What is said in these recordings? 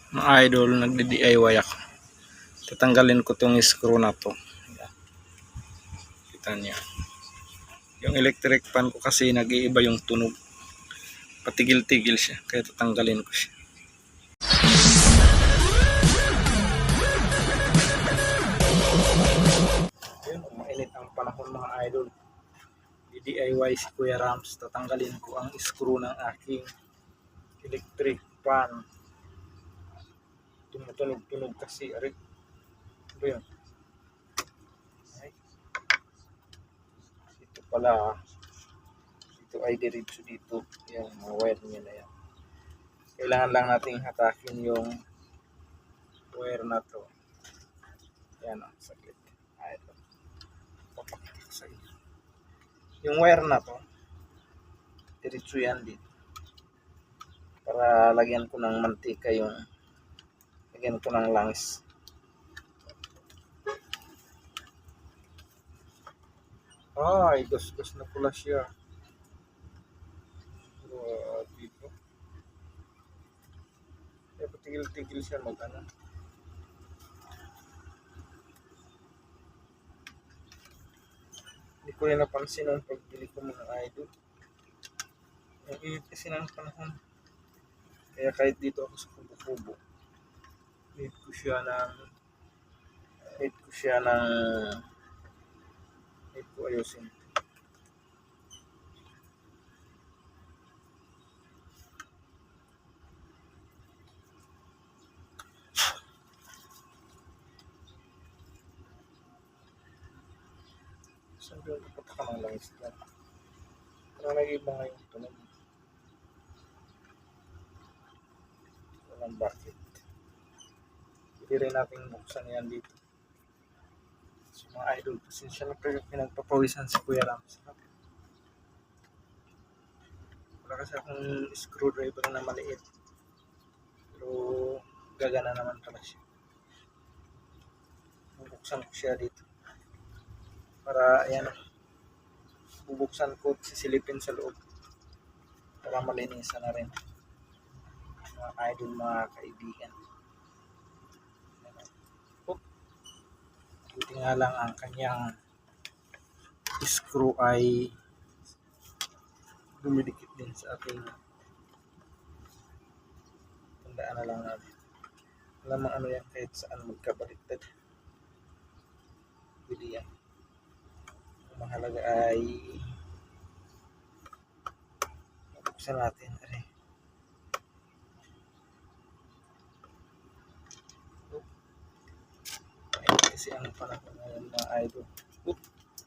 Mga idol, nagdi-DIY ako. Tatanggalin ko tong screw na to. Kita niyo. Yung electric fan ko kasi nag-iiba yung tunog. Patigil-tigil siya, kaya tatanggalin ko siya. Ayun, mainit ang panahon mga idol. DIY si Kuya Rams, tatanggalin ko ang screw ng aking electric fan. Tumutunog-tunog kasi, aray. Ano yun? Ay. Ito pala, ito ay diretso dito. Yung mga wire niya na yan. Kailangan lang nating hatakin yung wire na to. Yan o, saglit. Ito. Papakita ko sa inyo. Yung wire na to, diretso yan dito. Para lagyan ko ng mantika yung lagyan ko ng langis. Ay, gus-gus na pula siya. Dito. Kaya patigil-tigil siya mag-ano. Hindi ko rin napansin ang pagbili ko mga idol. Ang init kasi ng panahon. Kaya kahit dito ako sa kubo-kubo, need ko ayusin. Saan doon kapataka ng langis dyan? Parang nag-iba nga yung tunog. Walang bakit. Hindi rin natin buksan yan dito. So mga idol, pasensya na pero pinagpapawisan si Kuya Rams. Wala kasi akong screwdriver na maliit. Pero gagana naman pala siya. Bubuksan ko siya dito. Para ayan, bubuksan ko at sisilipin sa loob. Para malinisan na rin. Mga idol, mga kaibigan. Buti nga lang ang kanyang screw ay dumidikit din sa ating tandaan na lang natin. Alam mo ano yan, kahit saan magkabaliktad. Pwede yan. Ang mahalaga ay buksan natin. Aray. Kasi ang panahon ngayon mga idol.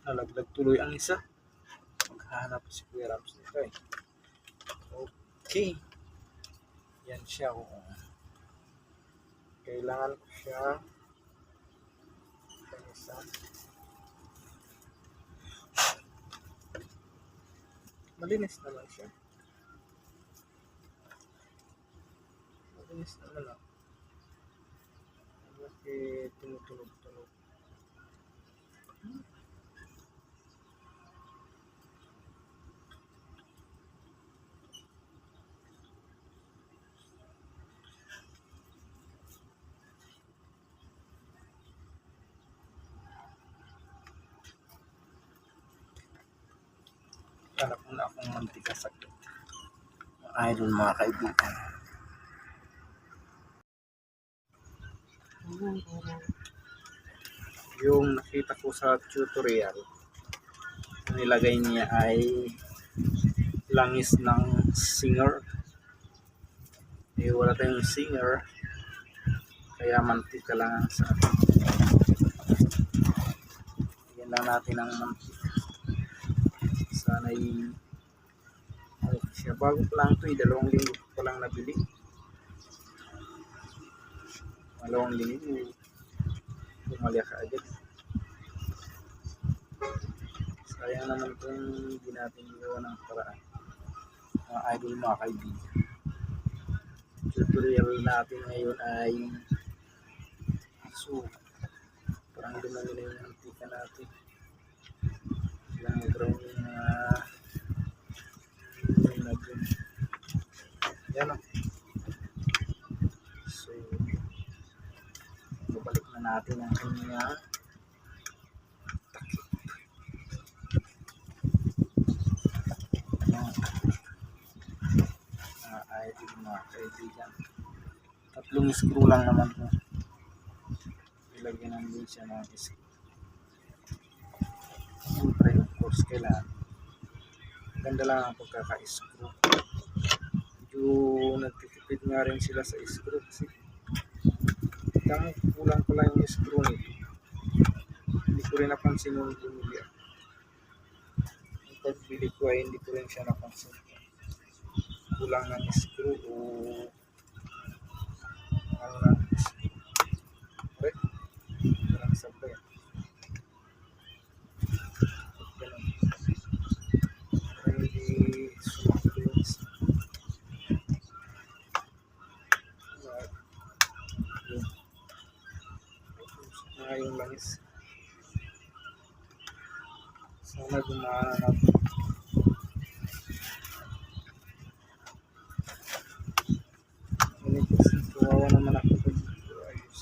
Nalaglag tuloy ang isa. Maghahanap si Kuya Rams nito eh. Okay. Yan siya. Kailangan ko siya isa. Malinis naman siya. Malinis naman ako. Bakit tumutunog-tunog? Hanap muna akong mantika saglit. Idol mga kaibigan. Yung nakita ko sa tutorial, nilagay niya ay langis ng Singer. Wala tayong Singer, kaya mantika lang sa atin. Bigyan lang natin ang mantika. Sana'y okay siya. Bago pa lang ito, 2 linggo pa lang nabili. 2 linggo, bumalik ka agad. Sayang naman kung hindi natin gawa ng paraan. Mga idol, mga kaibigan. Tutorial natin ngayon ay so parang dumami na yung antika natin. Ilang ground yung yan o. So natin ang kanyang takip. Mga kaibigan. 3 screw lang naman po. Ilagyan namin siya ng screw. Siyempre, of course, kailangan. Ganda lang ang pagkaka-screw. Medyo nagtitipid nga rin sila sa screw kasi kulang pala yung screw nito. Hindi ko rin napansin yung bumili. Yung pagbili ko ay hindi ko rin siya napansin. Kulang ng screw o ano lang screw. Okay? Walang sabay. Ganun. Para hindi sumakto yung isa. Yung langis. Sana gumana natin. Ini kasi kawawa naman ako pag ayos.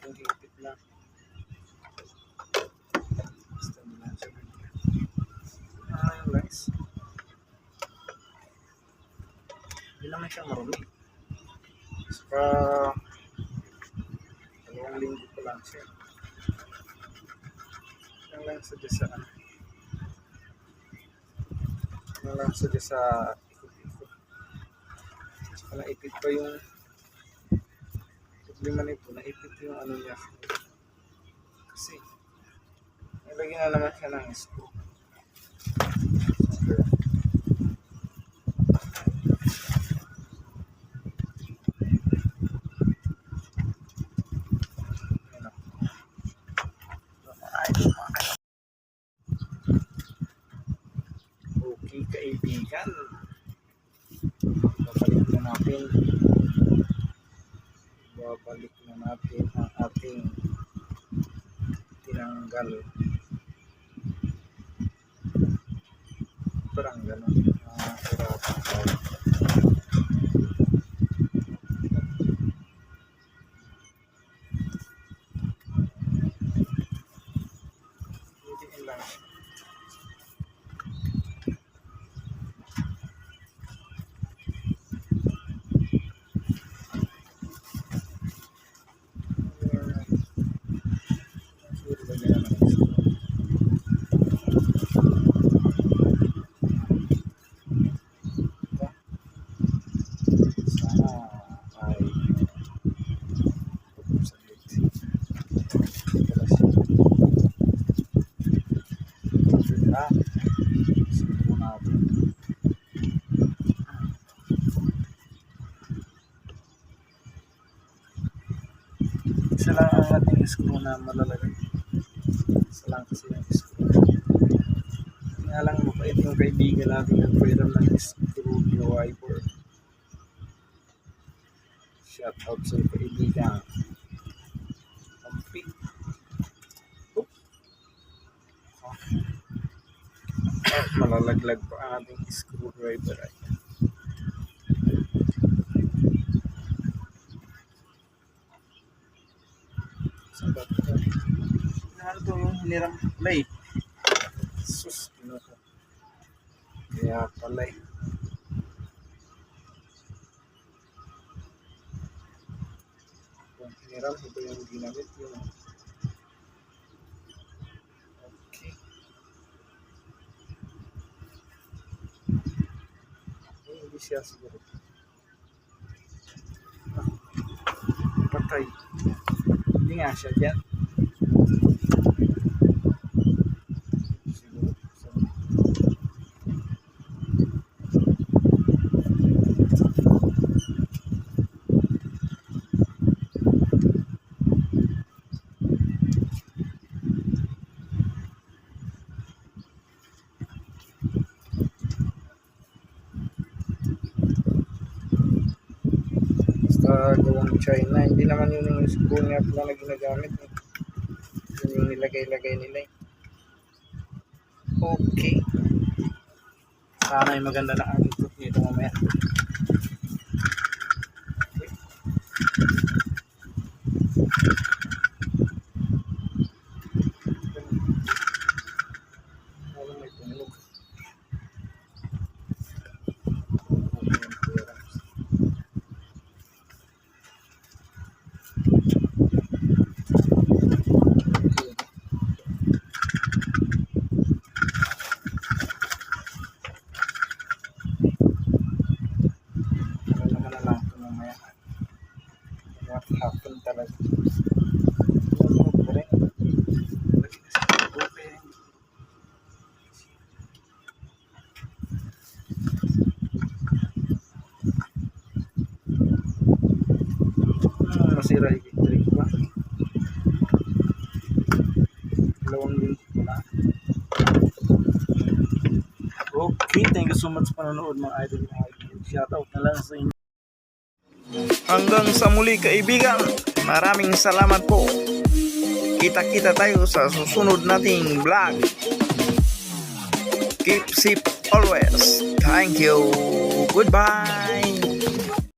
Kunting higpit lang. Basta nila siya. Yung langis. Hindi naman siya marumi. Saka 2 linggo pa lang siya. Yan lang sadya sa ikot-ikot. Saka naipit pa yung problema nito, naipit yung ano niya. Kasi nilagyan na naman siya ng screw. Okay, kaibigan, babalik na natin ang ating tinanggal. Parang gano'n. Hindi lang. Isa lang ang ating screw na malalagay. Isa lang kasi yung screw. Nga lang mabait yung kaibigan natin nagpairam ng screw driver. Shout out sa kaibigan. Complete. Malalaglag pa ang ating screwdriver ay. Sabat ko. Ano to yung hiniram play? Sus, ano ko. Kaya pala eh. Yung hiniram, ito yung ginamit yung hindi siya siguro. Patay. Hindi nga siya dyan. Siguro. Basta gawang China. Hindi naman yun yung spoon nga pala na ginagamit. Yun yung nilagay-lagay nila. Okay. Sana ay maganda na ang ikot nito mamaya. May tumunog. Hapon talaga. Masira electric ba? Dalawang linggo pala. Okay, thank you so much sa panonood mga idol. Shoutout na lang sa inyo. Hanggang sa muli kaibigan, maraming salamat po. Kita-kita tayo sa susunod nating vlog. Keep safe always. Thank you. Goodbye.